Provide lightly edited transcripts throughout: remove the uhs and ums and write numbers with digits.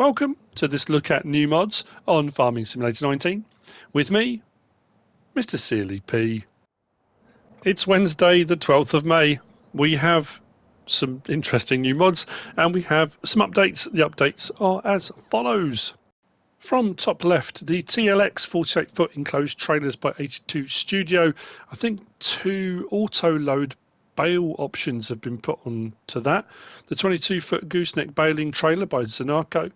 Welcome to this look at new mods on Farming Simulator 19 with me, MrSealyp. It's Wednesday the 12th of May. We have some interesting new mods and we have some updates. The updates are as follows. From top left, the TLX 48-foot enclosed trailers by 82 Studio. I think 2 auto-load bale options have been put on to that. The 22-foot gooseneck baling trailer by Zunhammer.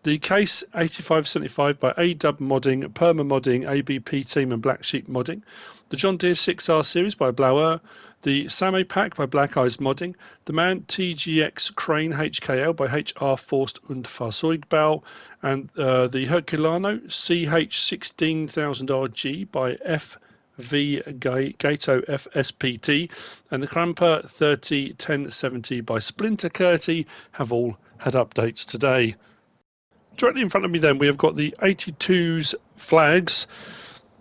The case 8575 by SleutjesModding, Perma Modding, ABP Team and Black Sheep Modding. The John Deere 6R series by Blauer. The Same Pack by Black Eyes Modding. The Mount TGX Crane HKL by HR Forst und Fahrzeugbau. And the Herculano CH16000RG by FV Gato FSPT. And the Cramper 301070 by Splinter Curti have all had updates today. Directly in front of me then we have got the 82's flags,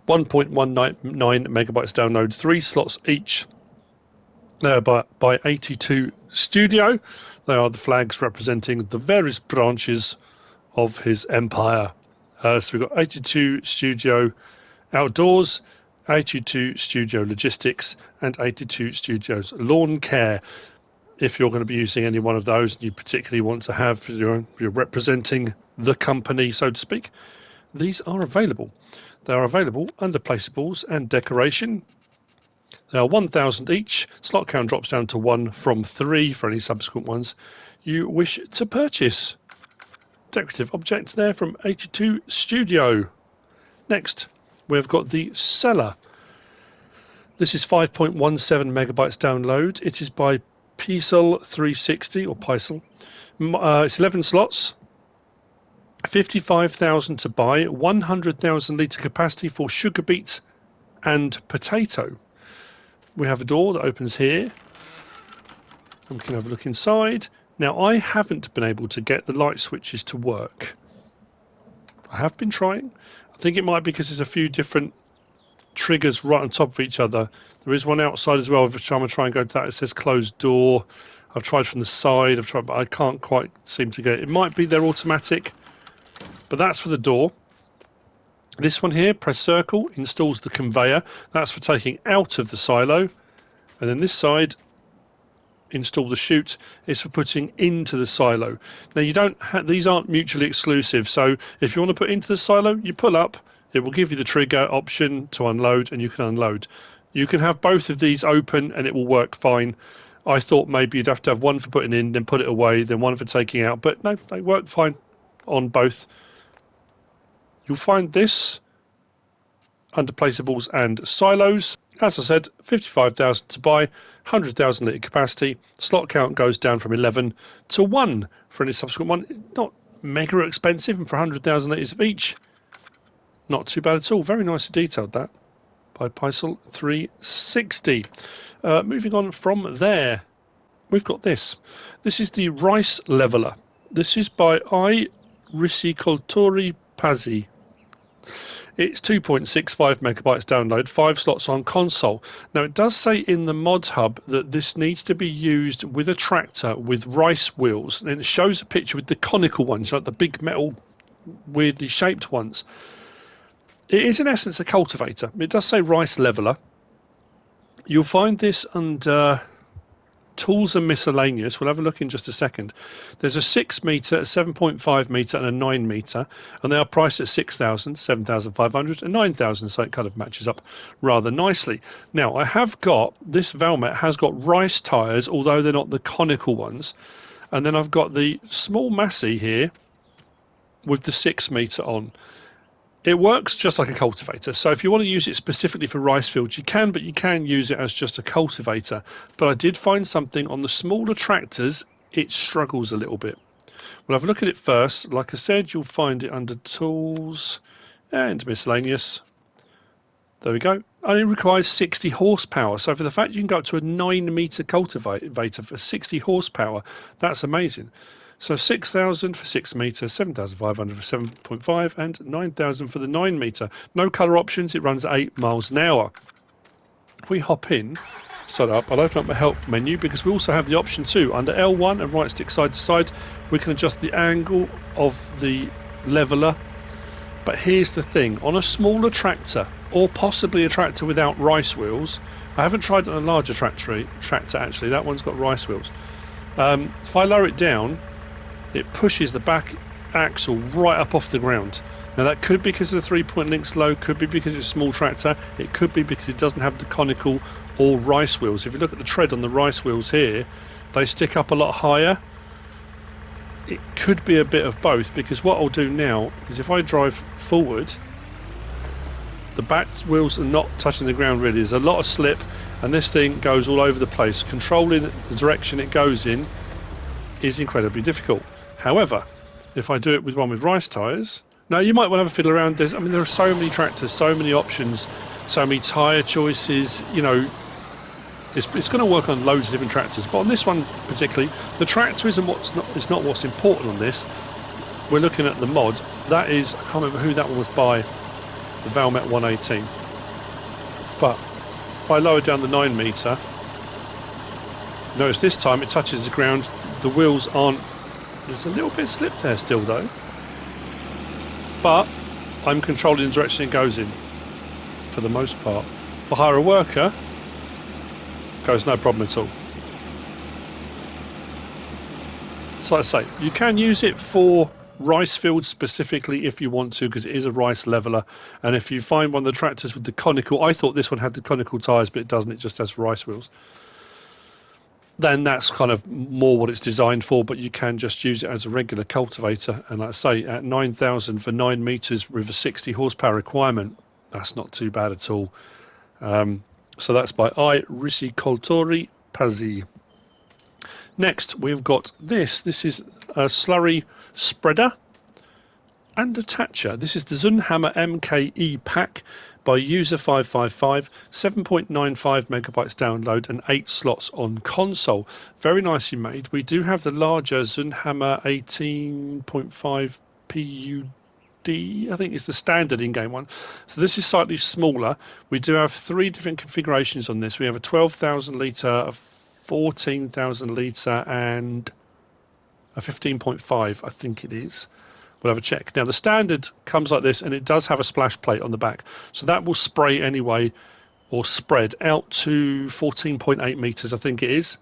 1.19 megabytes download, 3 slots each. By 82 Studio. They are the flags representing the various branches of his empire. So we've got 82 Studio Outdoors, 82 Studio Logistics, and 82 Studios Lawn Care. If you're going to be using any one of those and you particularly want to have, you're representing the company, so to speak, these are available. They are available under placeables and decoration. They are 1,000 each. Slot count drops down to 1 from 3 for any subsequent ones you wish to purchase. Decorative object there from 82 Studio. Next, we've got the Cellar. This is 5.17 megabytes download. It is by Pazzi 360 or Pazzi. It's 11 slots. 55,000 to buy. 100,000 litre capacity for sugar beet and potato. We have a door that opens here, and we can have a look inside. Now, I haven't been able to get the light switches to work. I have been trying. I think it might be because there's a few different triggers right on top of each other. There is one outside as well. Every time I try and go to that, it says closed door. I've tried from the side, I've tried, but I can't quite seem to get it. It might be they're automatic, but that's for the door. This one here, press circle, installs the conveyor. That's for taking out of the silo. And then this side, install the chute, is for putting into the silo. Now you don't these aren't mutually exclusive. So if you want to put into the silo, you pull up. It will give you the trigger option to unload, and you can unload. You can have both of these open, and it will work fine. I thought maybe you'd have to have one for putting in, then put it away, then one for taking out. But no, they work fine on both. You'll find this under placeables and silos. As I said, 55,000 to buy, 100,000 litre capacity. Slot count goes down from 11 to 1 for any subsequent one. It's not mega expensive, and for 100,000 litres of each, not too bad at all. Very nicely detailed, that, by Pazzi 360. Moving on from there, we've got this. This is the rice leveler. This is by Risicoltori Pazzi. It's 2.65 megabytes download, 5 slots on console. Now it does say in the mods hub that this needs to be used with a tractor with rice wheels, and it shows a picture with the conical ones, like the big metal weirdly shaped ones. It is in essence a cultivator. It does say rice leveler. You'll find this under tools and miscellaneous. We'll have a look in just a second. There's a 6 metre, a 7.5 metre and a 9 metre, and they are priced at 6,000, 7,500 and 9,000, so it kind of matches up rather nicely. Now I have got, this Valmet has got rice tyres, although they're not the conical ones, and then I've got the small Massey here with the 6 metre on. It works just like a cultivator, so if you want to use it specifically for rice fields you can, but you can use it as just a cultivator. But I did find something on the smaller tractors, it struggles a little bit. We'll have a look at it first. Like I said, you'll find it under tools and miscellaneous. There we go. Only requires 60 horsepower, so for the fact you can go up to a 9 metre cultivator for 60 horsepower, that's amazing. So 6,000 for 6 metre, 7,500 for 7.5 and 9,000 for the 9 metre. No colour options, it runs at 8 miles an hour. If we hop in set up, I'll open up the help menu because we also have the option too. Under L1 and right stick side to side, we can adjust the angle of the leveler. But here's the thing, on a smaller tractor, or possibly a tractor without rice wheels, I haven't tried it on a larger tractor actually, that one's got rice wheels. If I lower it down, it pushes the back axle right up off the ground. Now that could be because of the 3-point links low, could be because it's a small tractor, it could be because it doesn't have the conical or rice wheels. If you look at the tread on the rice wheels here, they stick up a lot higher. It could be a bit of both, because what I'll do now is if I drive forward, the back wheels are not touching the ground really. There's a lot of slip and this thing goes all over the place. Controlling the direction it goes in is incredibly difficult. However, if I do it with one with rice tyres, now you might want to have a fiddle around this. I mean, there are so many tractors, so many options, so many tyre choices, you know, it's going to work on loads of different tractors, but on this one particularly, the tractor isn't not what's important on this. We're looking at the mod. That is, I can't remember who that one was by, the Valmet 118. But if I lower down the 9 metre, notice this time it touches the ground. The wheels aren't. There's a little bit of slip there still though, but I'm controlling the direction it goes in for the most part. For hire a worker, goes no problem at all. So like I say, you can use it for rice fields specifically if you want to, because it is a rice leveler. And if you find one of the tractors with the conical, I thought this one had the conical tyres, but it doesn't, it just has rice wheels, then that's kind of more what it's designed for. But you can just use it as a regular cultivator, and like I say, at 9,000 for 9 metres with a 60 horsepower requirement, that's not too bad at all. So that's by Risicoltori, Pazzi. Next we've got this. This is a slurry spreader and attacher. This is the Zunhammer MKE pack by User555, 7.95 megabytes download and 8 slots on console. Very nicely made. We do have the larger Zunhammer 18.5 PUD, I think it's the standard in-game one. So this is slightly smaller. We do have 3 different configurations on this. We have a 12,000 litre, a 14,000 litre and a 15.5, I think it is. We'll have a check. Now the standard comes like this, and it does have a splash plate on the back, so that will spray anyway, or spread out to 14.8 metres, I think it is.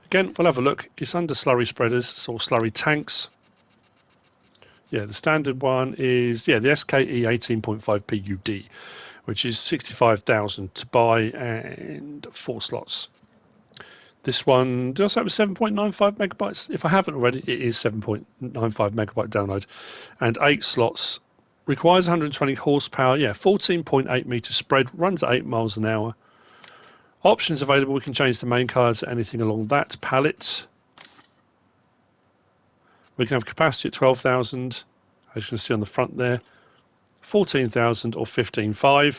Again, we'll have a look. It's under slurry spreaders, or slurry tanks. Yeah, the standard one is, yeah, the SKE 18.5 PUD, which is 65,000 to buy and 4 slots. This one, do I say it was 7.95 megabytes? If I haven't already, it is 7.95 megabyte download. And 8 slots, requires 120 horsepower, yeah, 14.8 metre spread, runs at 8 miles an hour. Options available, we can change the main cars to anything along that. Pallet. We can have capacity at 12,000, as you can see on the front there, 14,000 or 15.5.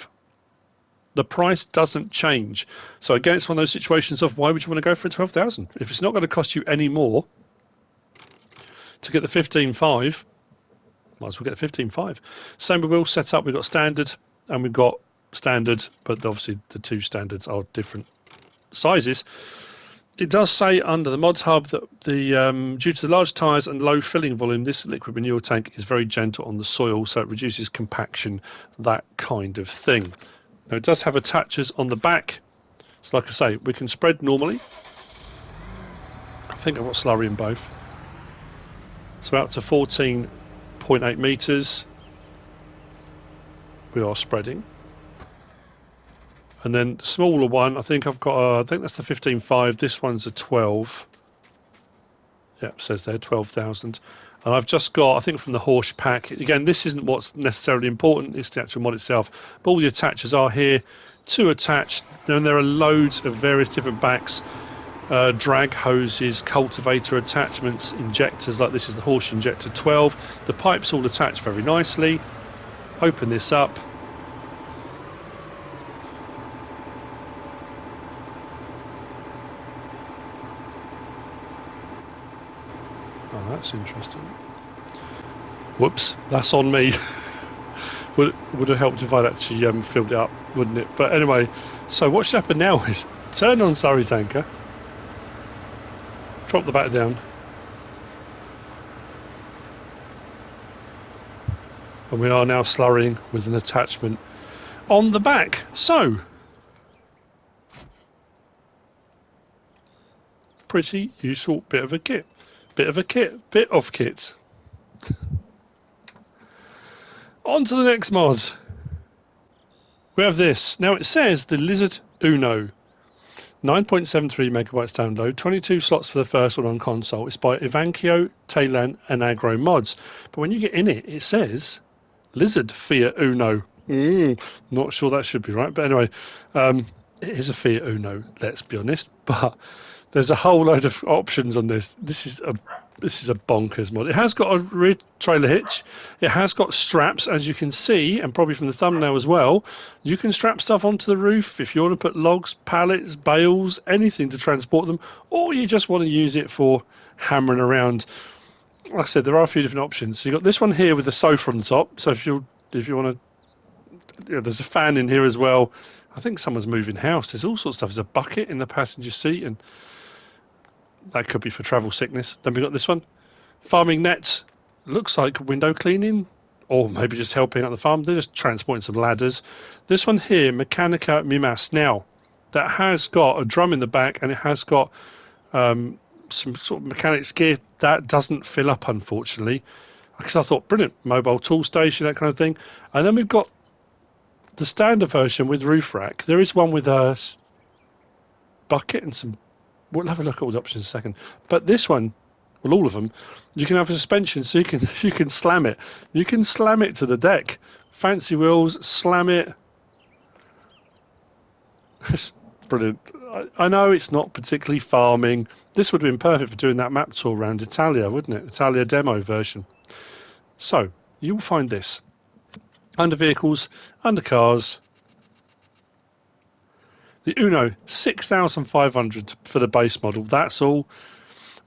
The price doesn't change. So again, it's one of those situations of why would you want to go for 12,000? If it's not going to cost you any more to get the 15.5, might as well get the 15.5. Same with wheel setup. We've got standard and we've got standard, but obviously the 2 standards are different sizes. It does say under the mods hub that the due to the large tyres and low filling volume, this liquid manure tank is very gentle on the soil, so it reduces compaction, that kind of thing. Now it does have attachers on the back, so like I say, we can spread normally. I think I've got slurry in both. So out to 14.8 metres we are spreading. And then the smaller one, I think I've got, I think that's the 15.5. This one's a 12. Yep, says there 12,000. And I've just got, I think from the Horsch pack, again, this isn't what's necessarily important, it's the actual mod itself. But all the attachers are here to attach. Then there are loads of various different backs, drag hoses, cultivator attachments, injectors, like this is the Horsch injector 12. The pipes all attached very nicely. Open this up. Oh, that's interesting. Whoops, that's on me. would have helped if I'd actually filled it up, wouldn't it? But anyway, so what should happen now is Turn on slurry tanker. Drop the back down. And we are now slurrying with an attachment on the back. So, pretty useful bit of kit. Bit of kit. On to the next mod. We have this. Now it says the Lizard Uno. 9.73 megabytes download, 22 slots for the first one on console. It's by Ivankio, Tailan and Agro mods. But when you get in it, it says Lizard Fiat Uno. Not sure that should be right, but anyway, it is a Fiat Uno, let's be honest. But there's a whole load of options on this. This is a bonkers mod. It has got a rear trailer hitch. It has got straps, as you can see, and probably from the thumbnail as well. You can strap stuff onto the roof if you want to put logs, pallets, bales, anything to transport them, or you just want to use it for hammering around. Like I said, there are a few different options. So you've got this one here with the sofa on the top. So if you want to, there's a fan in here as well. I think someone's moving house. There's all sorts of stuff. There's a bucket in the passenger seat, and that could be for travel sickness. Then we've got this one. Farming nets. Looks like window cleaning, or maybe just helping out the farm. They're just transporting some ladders. This one here, Mechanica Mimas. Now, that has got a drum in the back, and it has got some sort of mechanics gear. That doesn't fill up, unfortunately. Because I thought, brilliant, mobile tool station, that kind of thing. And then we've got the standard version with roof rack. There is one with a bucket and some. We'll have a look at all the options in a second. But this one, well, all of them, you can have a suspension, so you can slam it. You can slam it to the deck. Fancy wheels, slam it. It's brilliant. I know it's not particularly farming. This would have been perfect for doing that map tour around Italia, wouldn't it? Italia demo version. So, you'll find this. Under vehicles, under cars. The Uno, 6,500 for the base model. That's all.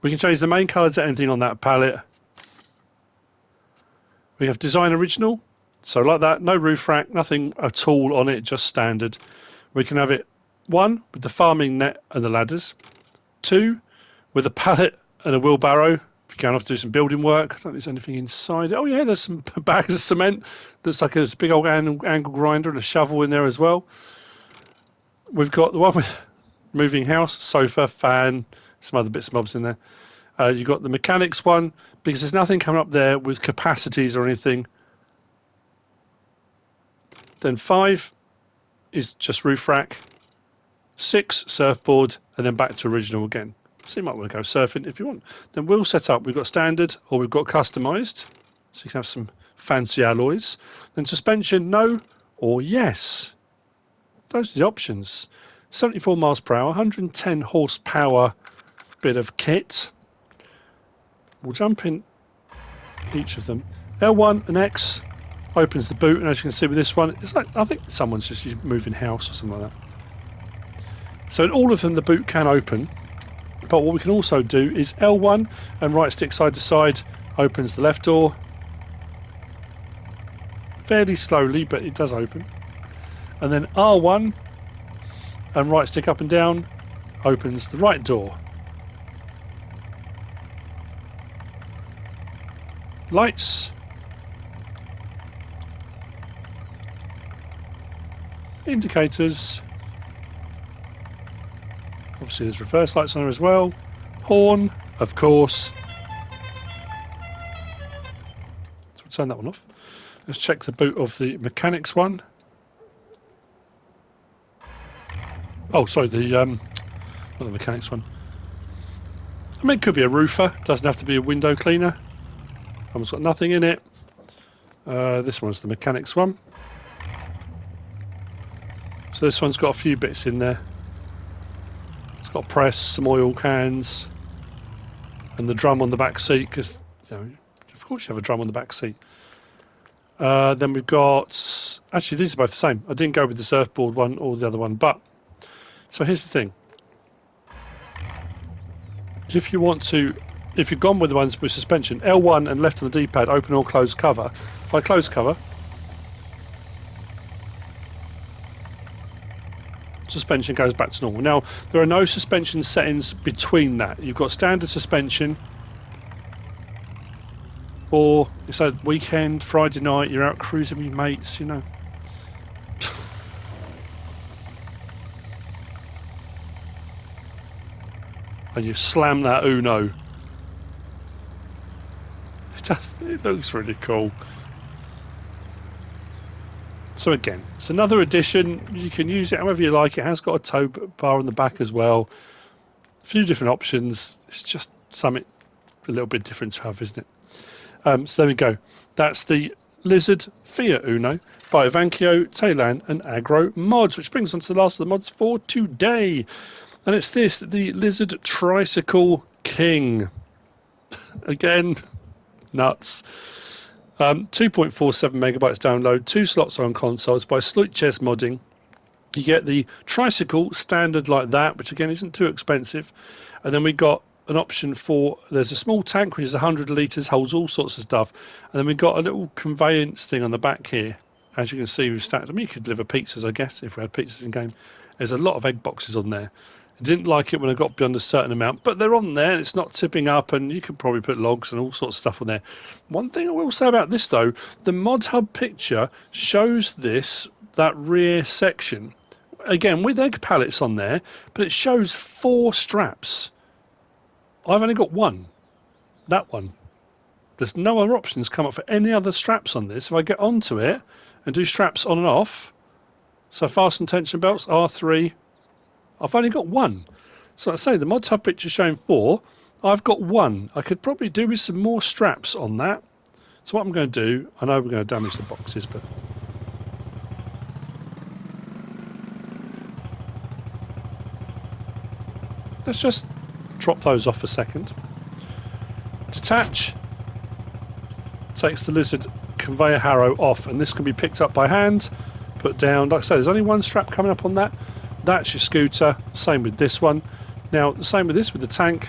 We can change the main colour to anything on that palette. We have design original. So like that, no roof rack, nothing at all on it, just standard. We can have it 1 with the farming net and the ladders. 2 with a pallet and a wheelbarrow. If you're going off to do some building work. I don't think there's anything inside it. Oh yeah, there's some bags of cement. Looks like there's a big old angle grinder and a shovel in there as well. We've got the one with moving house, sofa, fan, some other bits and bobs in there. You've got the mechanics one, because there's nothing coming up there with capacities or anything. Then 5 is just roof rack. 6, surfboard, and then back to original again. So you might want to go surfing if you want. Then wheel setup, we've got standard or we've got customised. So you can have some fancy alloys. Then suspension, no or yes. Those are the options. 74 miles per hour, 110 horsepower bit of kit. We'll jump in each of them. L1 and X opens the boot, and as you can see with this one, it's like, I think someone's just moving house or something like that. So in all of them the boot can open, but what we can also do is L1 and right stick side to side opens the left door. Fairly slowly, but it does open. And then R1 and right stick up and down opens the right door. Lights. Indicators. Obviously there's reverse lights on there as well. Horn, of course. So we'll turn that one off. Let's check the boot of the mechanics one. Oh, sorry, not the mechanics one. I mean, it could be a roofer. Doesn't have to be a window cleaner. One's got nothing in it. This one's the mechanics one. So this one's got a few bits in there. It's got press, some oil cans, and the drum on the back seat, because of course you have a drum on the back seat. Then we've got, actually these are both the same. I didn't go with the surfboard one or the other one, but so here's the thing. If you want to, if you've gone with the ones with suspension, L1 and left on the D-pad, open or close cover. If I close cover, suspension goes back to normal. Now, there are no suspension settings between that. You've got standard suspension, or it's a weekend, Friday night, you're out cruising with your mates, you know. And you slam that Uno. It looks really cool. So again, it's another addition. You can use it however you like. It has got a tow bar on the back as well. A few different options. It's just something a little bit different to have, isn't it? So there we go. That's the Lizard Fiat Uno by Ivankio, Tailan and Agro mods, which brings us on to the last of the mods for today. And it's this, the Lizard Tricycle King. Again, nuts. 2.47 megabytes download, 2 slots are on consoles by SleutjesModding. You get the Tricycle standard like that, which again isn't too expensive. And then we got an option for, there's a small tank which is 100 litres, holds all sorts of stuff. And then we've got a little conveyance thing on the back here. As you can see, we've stacked, I mean, you could deliver pizzas, I guess, if we had pizzas in game. There's a lot of egg boxes on there. I didn't like it when I got beyond a certain amount, but they're on there. It's not tipping up, and you can probably put logs and all sorts of stuff on there. One thing I will say about this, though, the Mod Hub picture shows that rear section, again, with egg pallets on there, but it shows 4 straps. I've only got 1. That one. There's no other options come up for any other straps on this. If I get onto it and do straps on and off, so fasten tension belts, R3, I've only got 1. So I say the Mod Hub picture showing 4. I've got 1. I could probably do with some more straps on that. So what I'm going to do, I know we're going to damage the boxes, but let's just drop those off a second. Detach. Takes the Lizard conveyor harrow off, and this can be picked up by hand, put down. Like I say, there's only 1 strap coming up on that. That's your scooter. Same with this one. Now, the same with this, with the tank.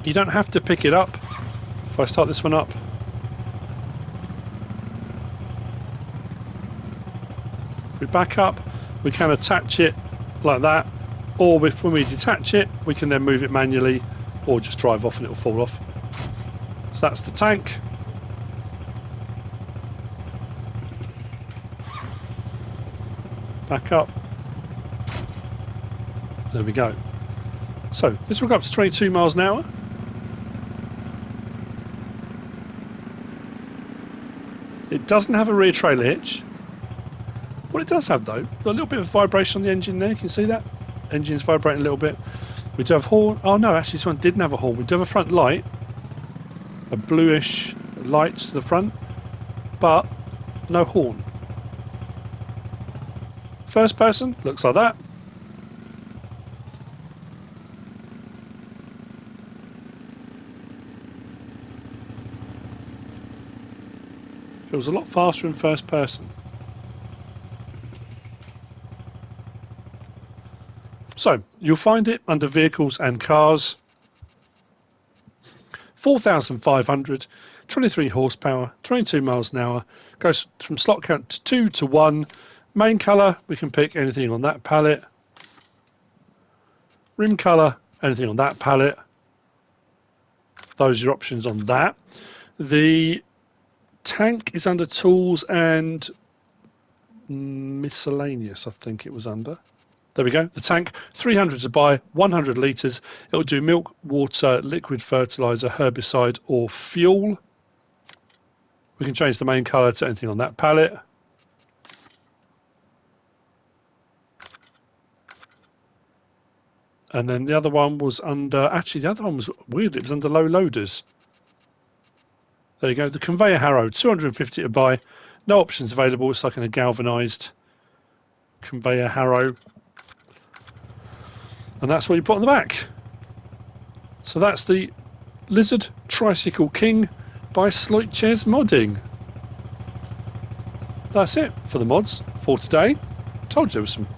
You don't have to pick it up. If I start this one up, if we back up, we can attach it like that, or when we detach it, we can then move it manually, or just drive off and it'll fall off. So that's the tank. Back up. There we go. So this will go up to 22 miles an hour. It doesn't have a rear trailer hitch. What it does have, though, a little bit of vibration on the engine there. You can see that? Engine's vibrating a little bit. We do have horn. Oh no, actually this one didn't have a horn. We do have a front light. A bluish light to the front, but no horn. First person, looks like that. Feels a lot faster in first person. So, you'll find it under Vehicles and Cars. 4,500, 23 horsepower, 22 miles an hour. Goes from slot count to 2 to 1. Main colour, we can pick anything on that palette. Rim colour, anything on that palette. Those are your options on that. The tank is under Tools and Miscellaneous, I think it was under. There we go. The tank, 300 to buy, 100 litres. It'll do milk, water, liquid fertiliser, herbicide or fuel. We can change the main colour to anything on that palette. And then the other one was under, actually the other one was weird, it was under low loaders. There you go, the conveyor harrow, 250 to buy. No options available, it's like in a galvanised conveyor harrow. And that's what you put on the back. So that's the Lizard Tricycle King by SleutjesModding. That's it for the mods for today. Told you there were some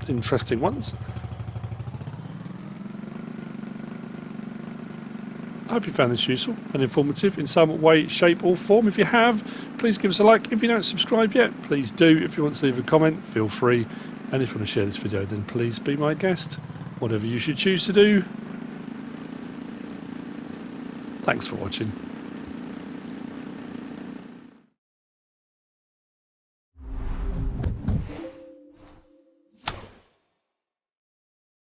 interesting ones. I hope you found this useful and informative in some way, shape or form. If you have, please give us a like. If you don't subscribe yet, please do. If you want to leave a comment, feel free. And if you want to share this video, then please be my guest, whatever you should choose to do. Thanks for watching.